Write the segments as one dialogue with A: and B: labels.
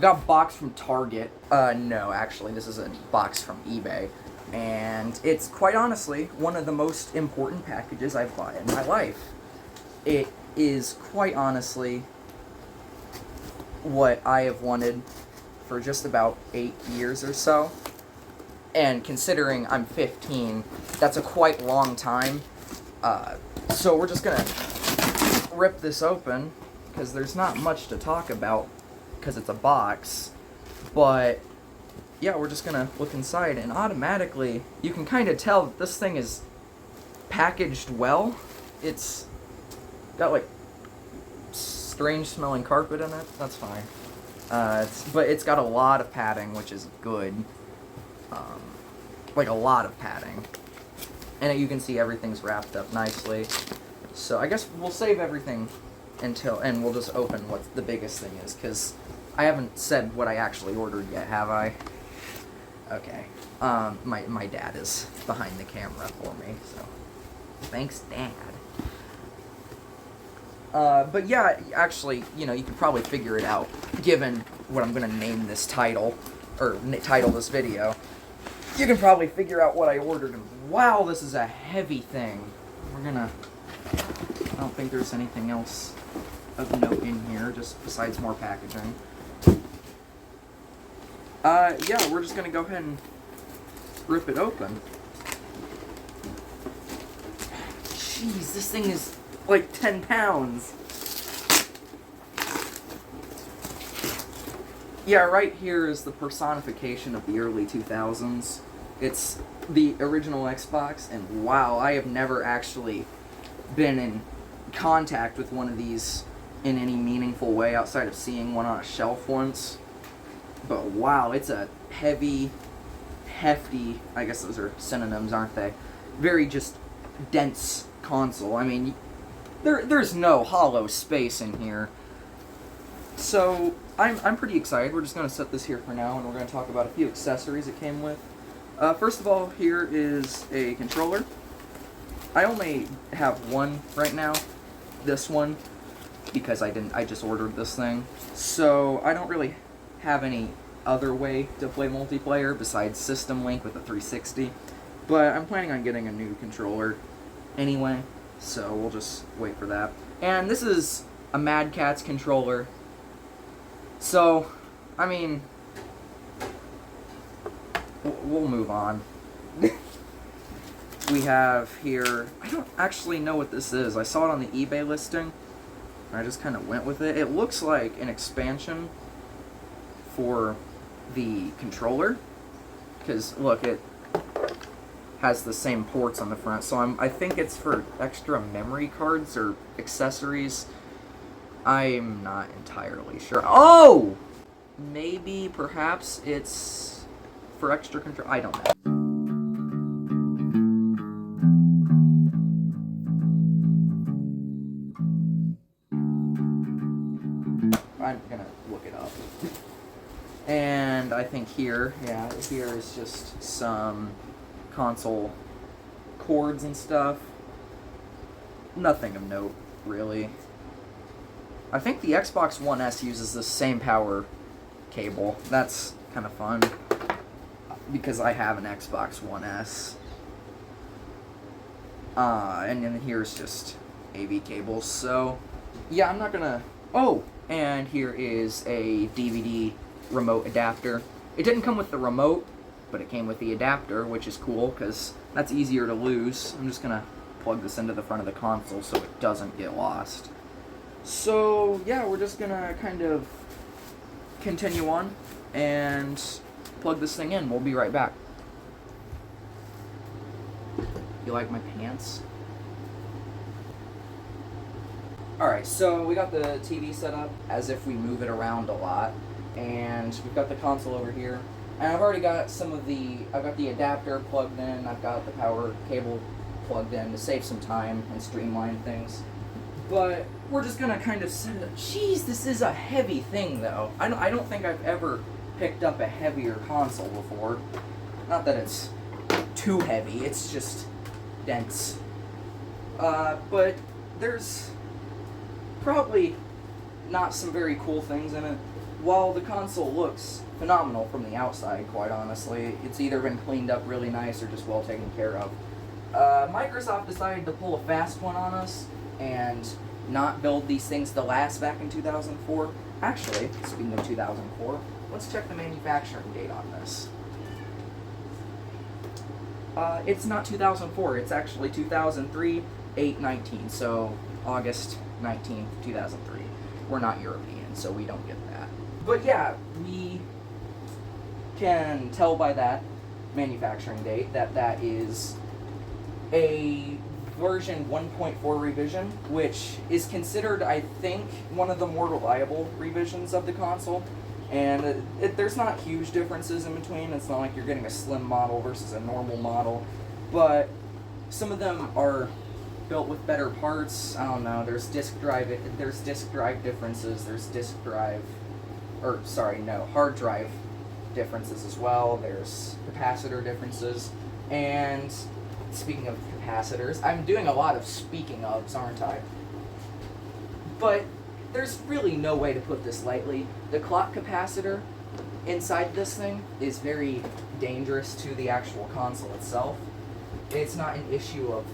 A: We got a box from Target. No, actually, this is a box from eBay. And it's, quite honestly, one of the most important packages I've bought in my life. It is, quite honestly, what I have wanted for just about 8 years or so. And considering I'm 15, that's a quite long time. So we're just gonna rip this open, because there's not much to talk about, because it's a box. But yeah, we're just gonna look inside, and automatically you can kind of tell that this thing is packaged well. It's got like strange smelling carpet in it. That's fine. But it's got a lot of padding, which is good. Like a lot of padding. And you can see everything's wrapped up nicely. So I guess we'll save everything and we'll just open what the biggest thing is, because I haven't said what I actually ordered yet, have I? Okay. My dad is behind the camera for me, so thanks, Dad. But yeah, actually, you know, you can probably figure it out, given what I'm gonna name this title, or title this video. You can probably figure out what I ordered, and wow, this is a heavy thing. I don't think there's anything else of note in here, just besides more packaging. Yeah, we're just gonna go ahead and rip it open. Jeez, this thing is like 10 pounds. Yeah, right here is the personification of the early 2000s. It's the original Xbox, and wow, I have never actually been in contact with one of these in any meaningful way outside of seeing one on a shelf once. But wow, it's a heavy, hefty, I guess those are synonyms, aren't they? Very just dense console. I mean, there's no hollow space in here. So I'm pretty excited. We're just going to set this here for now, and we're going to talk about a few accessories it came with. First of all, here is a controller. I only have one right now, this one, because I just ordered this thing. So I don't really have any other way to play multiplayer besides System Link with the 360. But I'm planning on getting a new controller anyway, so we'll just wait for that. And this is a Mad Catz controller. So, I mean, we'll move on. We have here, I don't actually know what this is. I saw it on the eBay listing, and I just kind of went with it. It looks like an expansion for the controller, because look, it has the same ports on the front, so I think it's for extra memory cards or accessories. I'm not entirely sure. Oh! Maybe, perhaps, it's for extra control. I don't know. I'm gonna look it up. And I think here is just some console cords and stuff. Nothing of note, really. I think the Xbox One S uses the same power cable. That's kind of fun, because I have an Xbox One S. And then here's just AV cables. So, yeah, I'm not gonna... Oh! And here is a DVD remote adapter. It didn't come with the remote, but it came with the adapter, which is cool, because that's easier to lose. I'm just gonna plug this into the front of the console so it doesn't get lost. So, yeah, we're just gonna kind of continue on and plug this thing in. We'll be right back. You like my pants? Alright, so we got the TV set up as if we move it around a lot, and we've got the console over here. And I've already got I've got the adapter plugged in, I've got the power cable plugged in to save some time and streamline things. But we're just gonna kind of set it up. Jeez, this is a heavy thing, though. I don't think I've ever picked up a heavier console before. Not that it's too heavy, it's just dense. But there's probably not some very cool things in it. while the console looks phenomenal from the outside, quite honestly, it's either been cleaned up really nice or just well taken care of. Microsoft decided to pull a fast one on us and not build these things to last back in 2004. Actually, speaking of 2004, let's check the manufacturing date on this. It's not 2004, it's actually 2003, 8/19, so August 19th, 2003. We're not European, so we don't get that. But yeah, we can tell by that manufacturing date that that is a version 1.4 revision, which is considered, I think, one of the more reliable revisions of the console. And there's not huge differences in between. It's not like you're getting a slim model versus a normal model, but some of them are built with better parts. I don't know. There's disk drive differences. There's hard drive differences as well. There's capacitor differences. And speaking of capacitors, I'm doing a lot of speaking ofs, aren't I? But there's really no way to put this lightly. The clock capacitor inside this thing is very dangerous to the actual console itself. It's not an issue of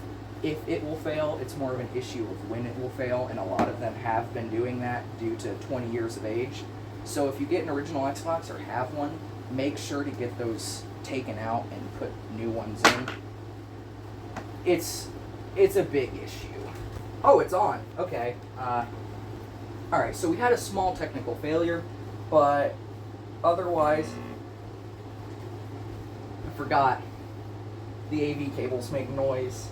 A: if it will fail, it's more of an issue of when it will fail, and a lot of them have been doing that due to 20 years of age. So if you get an original Xbox or have one, make sure to get those taken out and put new ones in. It's a big issue. Oh, it's on. Okay. Alright, so we had a small technical failure, but otherwise, I forgot the AV cables make noise.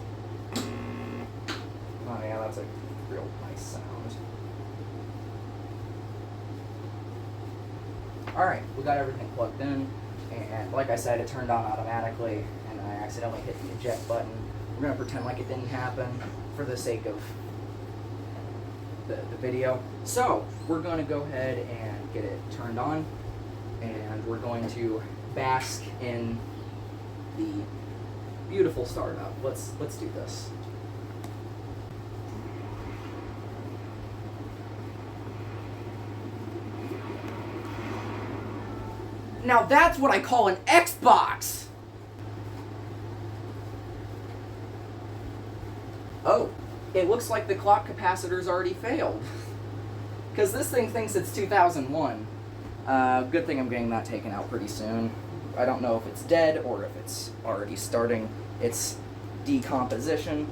A: Oh yeah, that's a real nice sound. Alright, we got everything plugged in, and like I said, it turned on automatically, and I accidentally hit the eject button. We're going to pretend like it didn't happen for the sake of the video. So, we're going to go ahead and get it turned on, and we're going to bask in the beautiful startup. Let's do this. Now that's what I call an Xbox! Oh, it looks like the clock capacitor's already failed. Because this thing thinks it's 2001. Good thing I'm getting that taken out pretty soon. I don't know if it's dead or if it's already starting its decomposition,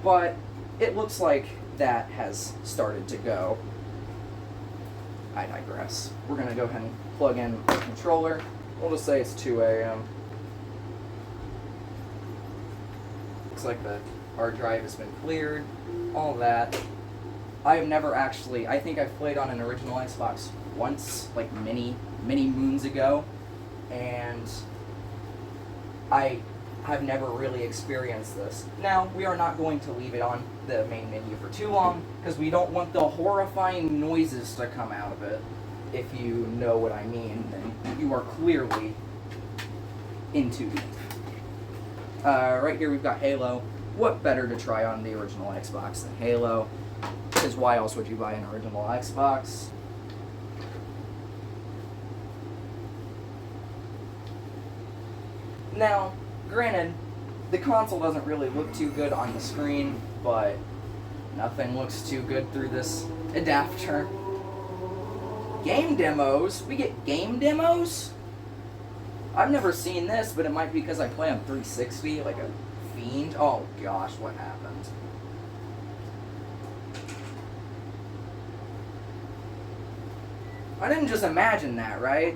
A: but it looks like that has started to go. I digress. We're going to go ahead and plug in the controller. We'll just say it's 2 a.m. Looks like the hard drive has been cleared, all that. I have never actually, I think I've played on an original Xbox once, like many moons ago, and I have never really experienced this. Now, we are not going to leave it on the main menu for too long, because we don't want the horrifying noises to come out of it. If you know what I mean, then you are clearly in too deep. Right here we've got Halo. What better to try on the original Xbox than Halo? Because why else would you buy an original Xbox? Now, granted, the console doesn't really look too good on the screen, but nothing looks too good through this adapter. Game demos? We get game demos? I've never seen this, but it might be because I play on 360 like a fiend. Oh gosh, what happened? I didn't just imagine that, right?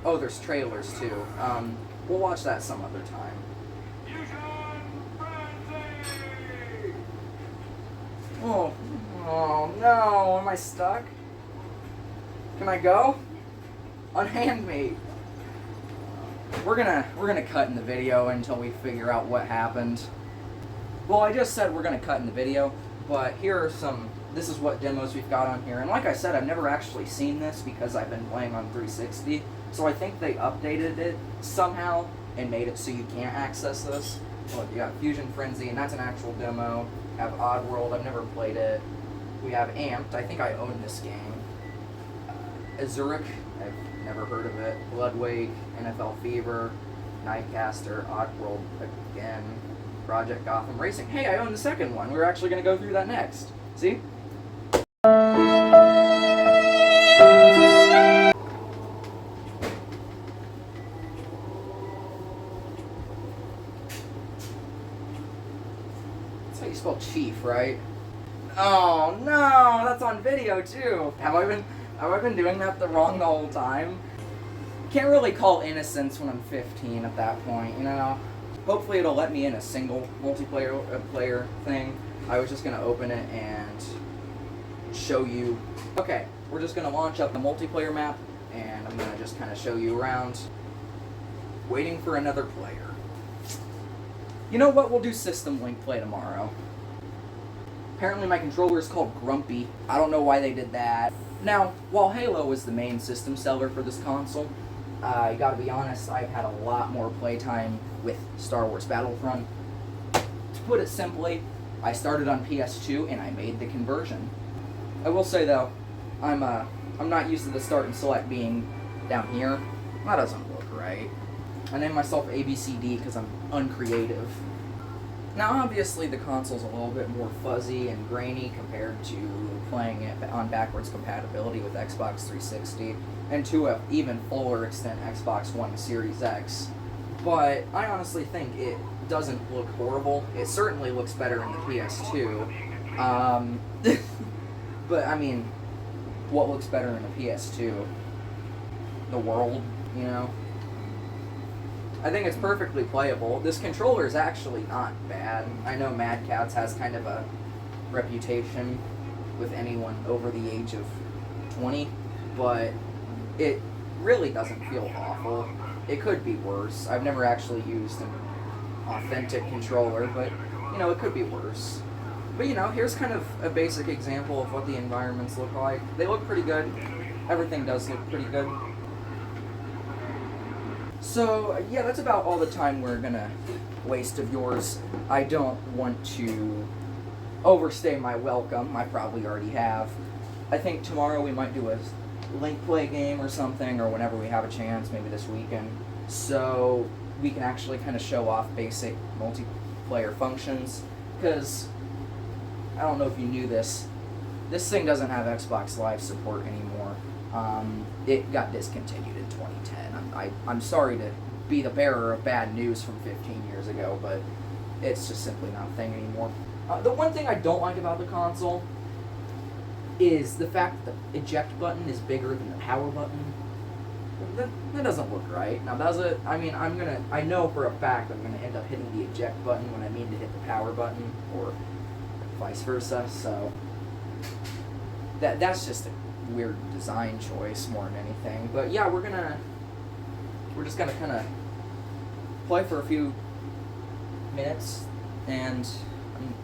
A: Oh, there's trailers too. We'll watch that some other time. Oh no, am I stuck? Can I go? Unhand me. We're gonna cut in the video until we figure out what happened. Well, I just said we're gonna cut in the video, but here are this is what demos we've got on here. And like I said, I've never actually seen this because I've been playing on 360. So I think they updated it somehow and made it so you can't access this. Look, you got Fusion Frenzy, and that's an actual demo. have Oddworld. I've never played it. We have Amped. I think I own this game. Azuric. I've never heard of it. Bloodwake, NFL Fever, Nightcaster, Oddworld again, Project Gotham Racing. Hey, I own the second one. We're actually going to go through that next. See? That's how you spell chief, right? Oh no, that's on video too. Have I been doing that wrong the whole time? Can't really call innocence when I'm 15 at that point, you know? Hopefully it'll let me in a single multiplayer player thing. I was just gonna open it and show you. Okay, we're just gonna launch up the multiplayer map and I'm gonna just kind of show you around. Waiting for another player. You know what? We'll do System Link play tomorrow. Apparently my controller is called Grumpy. I don't know why they did that. Now, while Halo was the main system seller for this console, I gotta be honest, I've had a lot more playtime with Star Wars Battlefront. To put it simply, I started on PS2 and I made the conversion. I will say though, I'm not used to the start and select being down here. That doesn't look right. I named myself ABCD because I'm uncreative. Now obviously the console's a little bit more fuzzy and grainy compared to playing it on backwards compatibility with Xbox 360 and to an even fuller extent Xbox One Series X. But I honestly think it doesn't look horrible. It certainly looks better in the PS2. But I mean, what looks better in the PS2? The world, you know? I think it's perfectly playable. This controller is actually not bad. I know Mad Catz has kind of a reputation with anyone over the age of 20, but it really doesn't feel awful. It could be worse. I've never actually used an authentic controller, but, you know, it could be worse. But, you know, here's kind of a basic example of what the environments look like. They look pretty good. Everything does look pretty good. So, yeah, that's about all the time we're gonna waste of yours. I don't want to overstay my welcome. I probably already have. I think tomorrow we might do a link play game or something, or whenever we have a chance, maybe this weekend, so we can actually kind of show off basic multiplayer functions, because I don't know if you knew this thing doesn't have Xbox Live support anymore. It got discontinued in 2010. I'm sorry to be the bearer of bad news from 15 years ago, but it's just simply not a thing anymore. The one thing I don't like about the console is the fact that the eject button is bigger than the power button. That doesn't look right. Now, does it? I mean, I know for a fact I'm gonna end up hitting the eject button when I mean to hit the power button, or vice versa, so that's just a weird design choice more than anything. But yeah, we're just gonna kind of play for a few minutes, and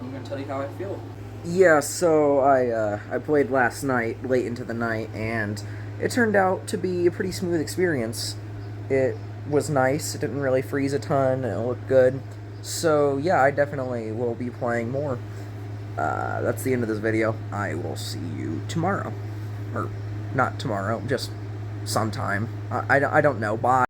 A: I'm gonna tell you how I feel. Yeah, so I played last night, late into the night, and it turned out to be a pretty smooth experience. It was nice, it didn't really freeze a ton, and it looked good. So yeah, I definitely will be playing more. That's the end of this video. I will see you tomorrow. Or, not tomorrow, just sometime. I don't know. Bye.